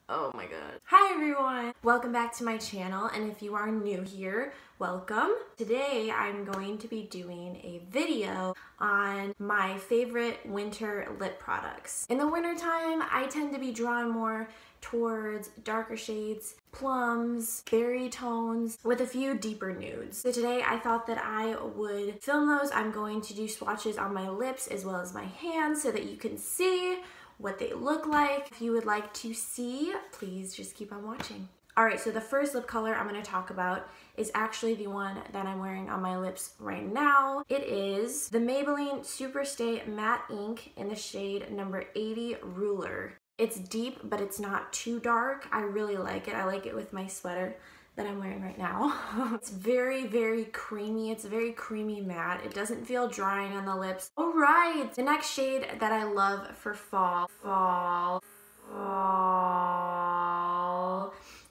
Oh my god. Hi everyone! Welcome back to my channel, and if you are new here, welcome. Today I'm going to be doing a video on my favorite winter lip products. In the wintertime, I tend to be drawn more towards darker shades, plums, berry tones, with a few deeper nudes. So today I thought that I would film those. I'm going to do swatches on my lips as well as my hands so that you can see what they look like. If you would like to see, please just keep on watching. Alright, so the first lip color I'm going to talk about is actually the one that I'm wearing on my lips right now. It is the Maybelline Super Matte Ink in the shade number 80 Ruler. It's deep, but it's not too dark. I really like it. I like it with my sweater that I'm wearing right now. It's very, very creamy. It's a very creamy matte. It doesn't feel drying on the lips. All right, the next shade that I love for fall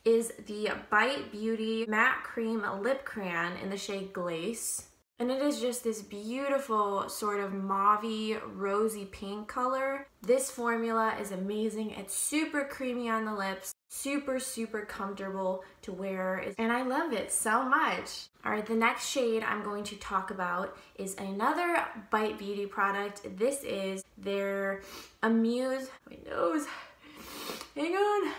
is the Bite Beauty Matte Cream Lip Crayon in the shade Glace. And it is just this beautiful sort of mauvey, rosy pink color. This formula is amazing. It's super creamy on the lips, super, super comfortable to wear, and I love it so much. All right, the next shade I'm going to talk about is another Bite Beauty product. This is their Amuse, my nose, hang on.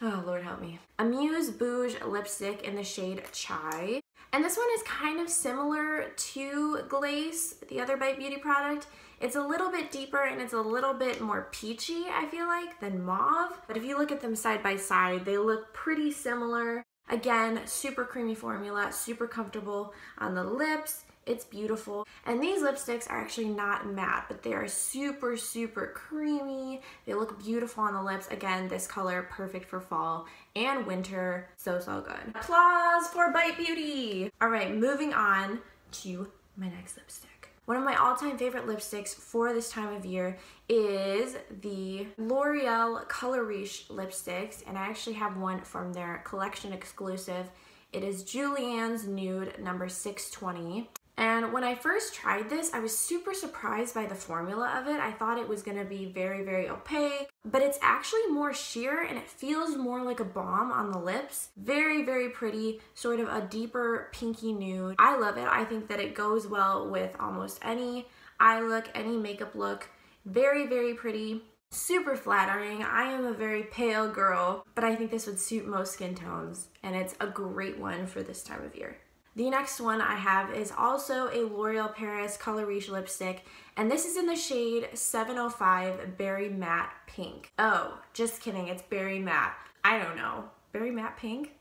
Oh, Lord help me. Amuse Bouge lipstick in the shade Chai. And this one is kind of similar to Glace, the other Bite Beauty product. It's a little bit deeper and it's a little bit more peachy, I feel like, than mauve. But if you look at them side by side, they look pretty similar. Again, super creamy formula, super comfortable on the lips. It's beautiful. And these lipsticks are actually not matte, but they are super, super creamy. They look beautiful on the lips. Again, this color, perfect for fall and winter. So, so good. Applause for Bite Beauty. All right, moving on to my next lipstick. One of my all-time favorite lipsticks for this time of year is the Loreal Color Riche lipsticks, and I actually have one from their collection exclusive. It is Juliannes Nude number 620. And when I first tried this, I was super surprised by the formula of it. I thought it was gonna be very, very opaque, but it's actually more sheer and it feels more like a balm on the lips. Very, very pretty, sort of a deeper pinky nude. I love it. I think that it goes well with almost any eye look, any makeup look. Very, very pretty. Super flattering. I am a very pale girl, but I think this would suit most skin tones, and it's a great one for this time of year. The next one I have is also a L'Oreal Paris Color Riche lipstick, and this is in the shade 705 Berry Matte Pink. Oh, just kidding, it's Berry Matte. I don't know. Berry Matte Pink?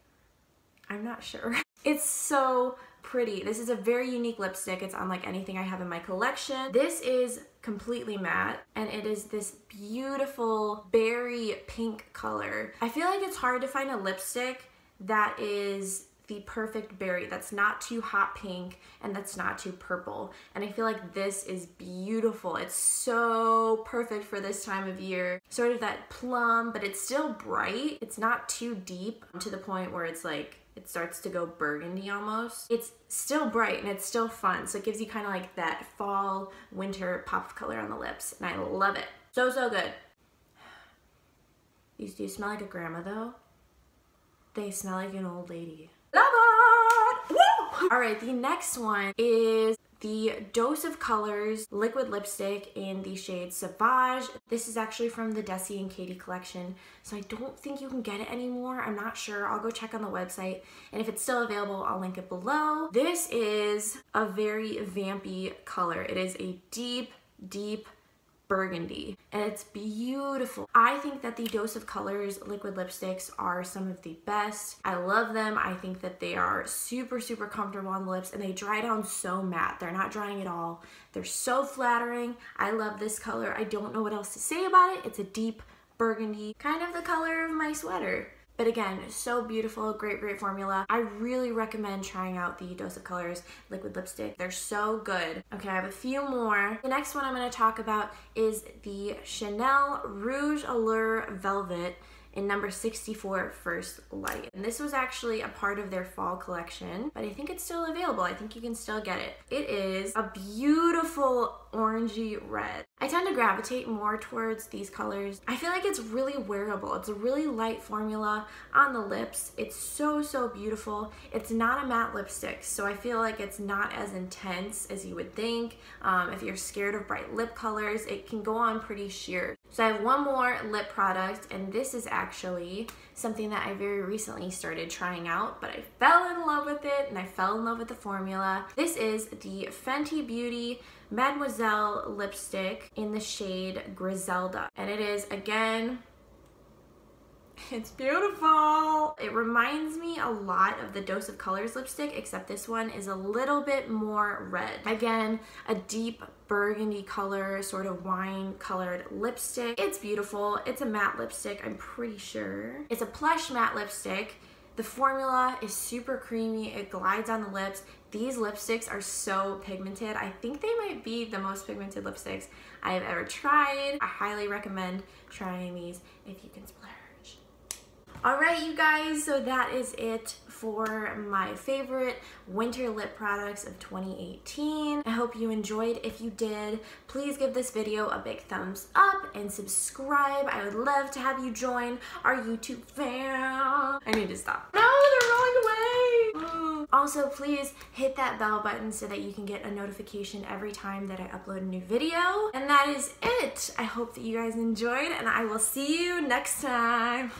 I'm not sure. It's so pretty. This is a very unique lipstick. It's unlike anything I have in my collection. This is completely matte, and it is this beautiful berry pink color. I feel like it's hard to find a lipstick that is the perfect berry, that's not too hot pink and that's not too purple, and I feel like this is beautiful. It's so perfect for this time of year. Sort of that plum, but it's still bright. It's not too deep to the point where it's like it starts to go burgundy almost. It's still bright and it's still fun, so it gives you kind of like that fall winter pop of color on the lips, and I love it. So, so good. These do smell like a grandma though. They smell like an old lady. Love it! Woo! All right, the next one is the Dose of Colors liquid lipstick in the shade Sauvage. This is actually from the Desi and Katie collection, so I don't think you can get it anymore. I'm not sure. I'll go check on the website, and if it's still available, I'll link it below. This is a very vampy color. It is a deep, deep burgundy, and it's beautiful. I think that the Dose of Colors liquid lipsticks are some of the best. I love them. I think that they are super, super comfortable on the lips, and they dry down so matte. They're not drying at all. They're so flattering. I love this color. I don't know what else to say about it. It's a deep burgundy, kind of the color of my sweater. But again, so beautiful, great, great formula. I really recommend trying out the Dose of Colors liquid lipstick. They're so good. Okay, I have a few more. The next one I'm gonna talk about is the Chanel Rouge Allure Velvet in number 64, First Light. And this was actually a part of their fall collection, but I think it's still available. I think you can still get it. It is a beautiful orangey red. I tend to gravitate more towards these colors. I feel like it's really wearable. It's a really light formula on the lips. It's so, so beautiful. It's not a matte lipstick, so I feel like it's not as intense as you would think. If you're scared of bright lip colors, it can go on pretty sheer. So I have one more lip product, and this is actually something that I very recently started trying out, but I fell in love with it, and I fell in love with the formula. This is the Fenty Beauty Mademoiselle lipstick in the shade Griselda, and it is, again, it's beautiful. It reminds me a lot of the Dose of Colors lipstick, except this one is a little bit more red. Again, a deep burgundy color, sort of wine colored lipstick. It's beautiful. It's a matte lipstick, I'm pretty sure. It's a plush matte lipstick. The formula is super creamy. It glides on the lips. These lipsticks are so pigmented. I think they might be the most pigmented lipsticks I have ever tried. I highly recommend trying these if you can splurge. Alright, you guys, so that is it for my favorite winter lip products of 2018. I hope you enjoyed. If you did, please give this video a big thumbs up and subscribe. I would love to have you join our YouTube fam. I need to stop. No, they're rolling away. Also, please hit that bell button so that you can get a notification every time that I upload a new video. And that is it. I hope that you guys enjoyed, and I will see you next time.